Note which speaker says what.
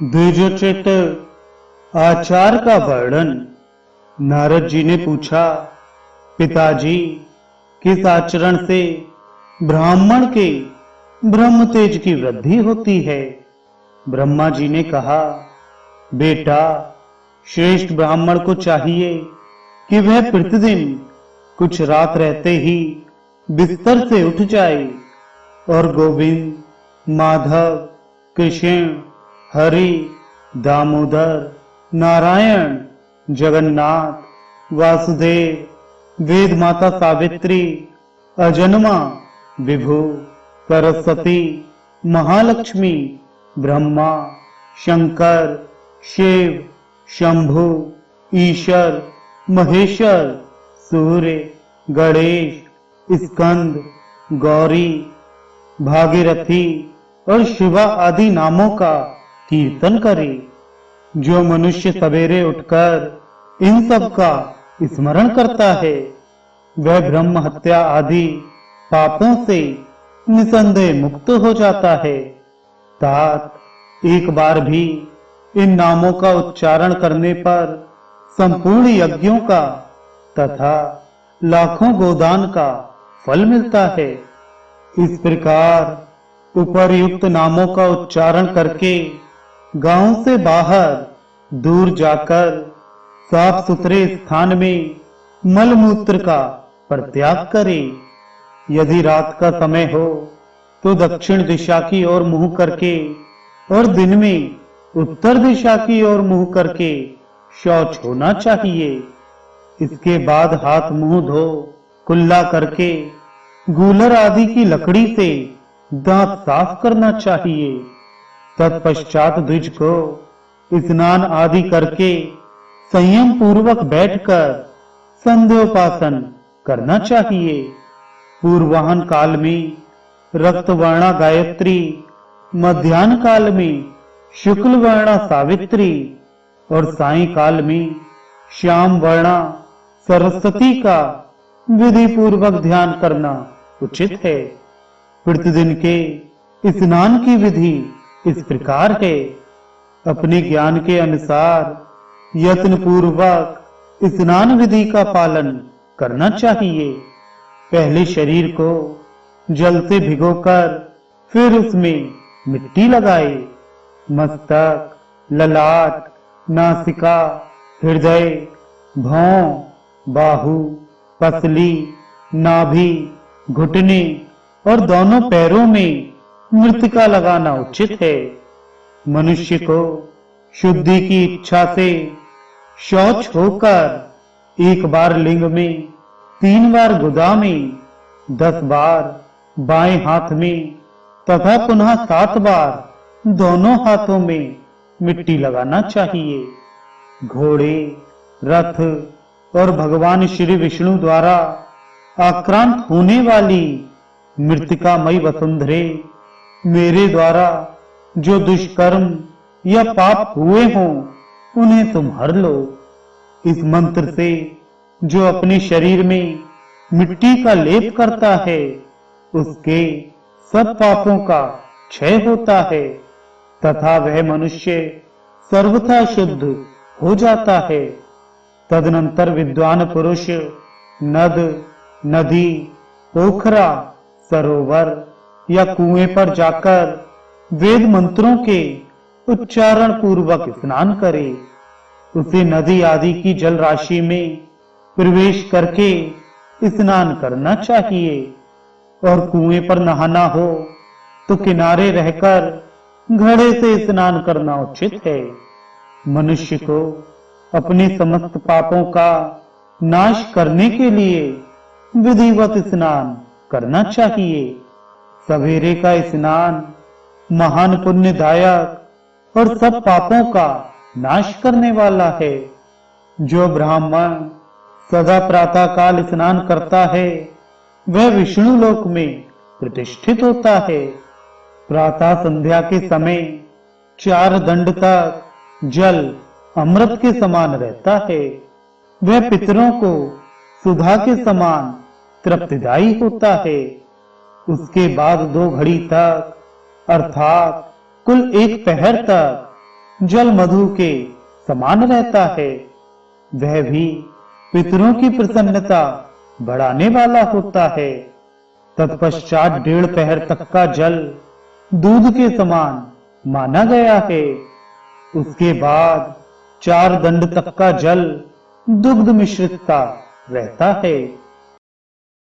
Speaker 1: द्विजोचित आचार का वर्णन। नारद जी ने पूछा, पिताजी, किस आचरण से ब्राह्मण के ब्रह्म तेज की वृद्धि होती है? ब्रह्मा जी ने कहा, बेटा, श्रेष्ठ ब्राह्मण को चाहिए कि वह प्रतिदिन कुछ रात रहते ही बिस्तर से उठ जाए और गोविंद, माधव, कृष्ण, हरि, दामोदर, नारायण, जगन्नाथ, वासुदेव, वेद माता सावित्री, अजन्मा, विभु, सरस्वती, महालक्ष्मी, ब्रह्मा, शंकर, शिव, शंभु, ईश्वर, महेश्वर, सूर्य, गणेश, स्कंद, गौरी, भागीरथी और शिवा आदि नामों का कीर्तन करे। जो मनुष्य सवेरे उठकर इन सब का स्मरण करता है, वह ब्रह्म हत्या आदि पापों से निसंदेह मुक्त हो जाता है। तात, एक बार भी इन नामों का उच्चारण करने पर संपूर्ण यज्ञों का तथा लाखों गोदान का फल मिलता है। इस प्रकार उपर्युक्त नामों का उच्चारण करके गांव से बाहर दूर जाकर साफ सुथरे स्थान में मलमूत्र का परित्याग करे। यदि रात का समय हो तो दक्षिण दिशा की ओर मुंह करके और दिन में उत्तर दिशा की ओर मुंह करके शौच होना चाहिए। इसके बाद हाथ मुंह धो कुल्ला करके गूलर आदि की लकड़ी से दांत साफ करना चाहिए। तत्पश्चात द्विज को स्नान आदि करके संयम पूर्वक बैठकर संध्योपासन करना चाहिए। पूर्वाहन काल में रक्तवर्णा गायत्री, मध्याह्न काल में शुक्ल वर्णा सावित्री और सायं काल में श्याम वर्णा सरस्वती का विधि पूर्वक ध्यान करना उचित है। प्रतिदिन के स्नान की विधि इस प्रकार है। अपने ज्ञान के अनुसार यत्न पूर्वक स्नान विधि का पालन करना चाहिए। पहले शरीर को जल से भिगोकर फिर उसमें मिट्टी लगाए। मस्तक, ललाट, नासिका, हृदय, भौं, बाहु, पसली, नाभि, घुटने और दोनों पैरों में मृतिका लगाना उचित है। मनुष्य को शुद्धि की इच्छा से शौच होकर एक बार लिंग में, 3 बार गुदा में, 10 बार बाएं हाथ में तथा पुनः 7 बार दोनों हाथों में मिट्टी लगाना चाहिए। घोड़े, रथ और भगवान श्री विष्णु द्वारा आक्रांत होने वाली मृतिकामयी वसुंधरे, मेरे द्वारा जो दुष्कर्म या पाप हुए हों उन्हें तुम हर लो। इस मंत्र से जो अपने शरीर में मिट्टी का लेप करता है, उसके सब पापों का क्षय होता है तथा वह मनुष्य सर्वथा शुद्ध हो जाता है। तदनंतर विद्वान पुरुष नद, नदी, पोखरा, सरोवर या कुएं पर जाकर वेद मंत्रों के उच्चारण पूर्वक स्नान करे। उसे नदी आदि की जल राशि में प्रवेश करके स्नान करना चाहिए और कुएं पर नहाना हो तो किनारे रहकर घड़े से स्नान करना उचित है। मनुष्य को अपने समस्त पापों का नाश करने के लिए विधिवत स्नान करना चाहिए। सवेरे का स्नान महान पुण्यदायक और सब पापों का नाश करने वाला है। जो ब्राह्मण सदा प्रातः काल स्नान करता है, वह विष्णु लोक में प्रतिष्ठित होता है। प्रातः संध्या के समय 4 दंड तक जल अमृत के समान रहता है। वह पितरों को सुधा के समान तृप्तिदायी होता है। उसके बाद 2 घड़ी तक अर्थात कुल 1 पहर तक जल मधु के समान रहता है। वह भी पितरों की प्रसन्नता बढ़ाने वाला होता है। तत्पश्चात 1.5 पहर तक का जल दूध के समान माना गया है। उसके बाद 4 दंड तक का जल दुग्ध मिश्रित का रहता है।